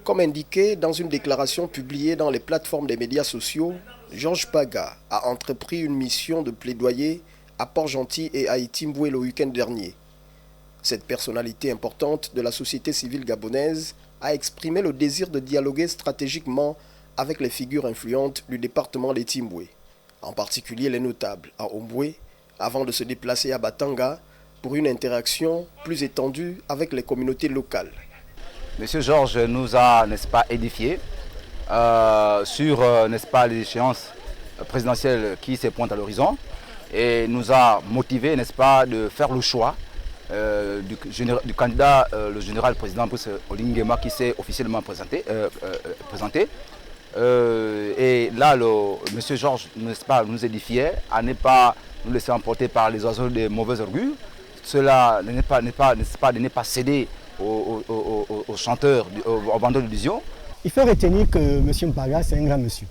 Comme indiqué dans une déclaration publiée dans les plateformes des médias sociaux, Georges Paga a entrepris une mission de plaidoyer à Port-Gentil et à Itimboué le week-end dernier. Cette personnalité importante de la société civile gabonaise a exprimé le désir de dialoguer stratégiquement avec les figures influentes du département d'Itimboué, en particulier les notables à Omboué, avant de se déplacer à Batanga pour une interaction plus étendue avec les communautés locales. Monsieur Georges nous a, n'est-ce pas, édifié sur, n'est-ce pas, les échéances présidentielles qui se pointent à l'horizon et nous a motivé, n'est-ce pas, de faire le choix du candidat, le général président Brice Oligui Nguema qui s'est officiellement présenté. Et là, monsieur Georges, n'est-ce pas, nous édifiait à ne pas nous laisser emporter par les oiseaux de mauvais augure. Cela n'est pas, de ne pas céder aux chanteurs, aux vendeurs d'illusions. Il faut retenir que M. Mpaga, c'est un grand monsieur.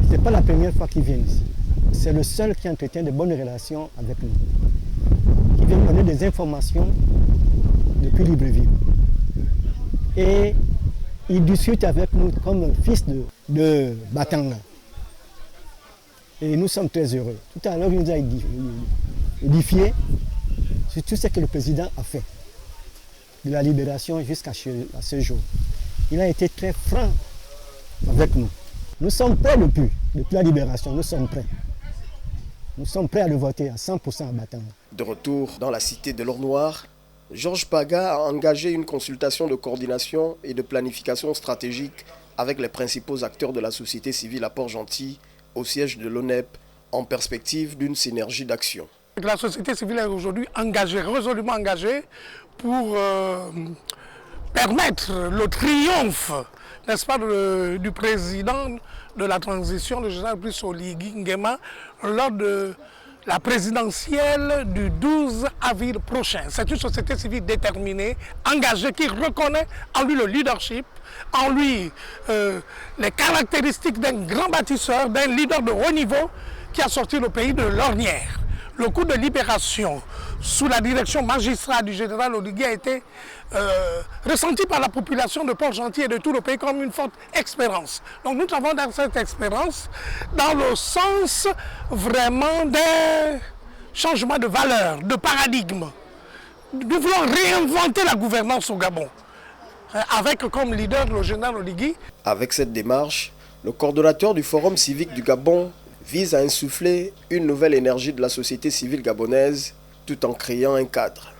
Ce n'est pas la première fois qu'il vient ici. C'est le seul qui entretient de bonnes relations avec nous. Il vient donner des informations depuis Libreville. Et il discute avec nous comme fils de Batanga. Et nous sommes très heureux. Tout à l'heure, il nous a édifié sur tout ce que le président a fait, de la libération jusqu'à ce jour. Il a été très franc avec nous. Nous sommes prêts depuis la libération, nous sommes prêts. Nous sommes prêts à le voter à 100% à Batanga. De retour dans la cité de l'Or Noir, Georges Paga a engagé une consultation de coordination et de planification stratégique avec les principaux acteurs de la société civile à Port-Gentil, au siège de l'ONEP, en perspective d'une synergie d'action. La société civile est aujourd'hui engagée, résolument engagée, pour permettre le triomphe, n'est-ce pas, du président de la transition, le général Brice Oligui Nguema, lors de la présidentielle du 12 avril prochain. C'est une société civile déterminée, engagée, qui reconnaît en lui le leadership, en lui les caractéristiques d'un grand bâtisseur, d'un leader de haut niveau qui a sorti le pays de l'ornière. Le coup de libération sous la direction magistrale du général Oligui a été ressenti par la population de Port-Gentil et de tout le pays comme une forte expérience. Donc nous avons dans cette expérience dans le sens vraiment d'un changement de valeur, de paradigme. Nous voulons réinventer la gouvernance au Gabon, avec comme leader le général Oligui. Avec cette démarche, le coordonnateur du Forum civique du Gabon vise à insuffler une nouvelle énergie de la société civile gabonaise tout en créant un cadre.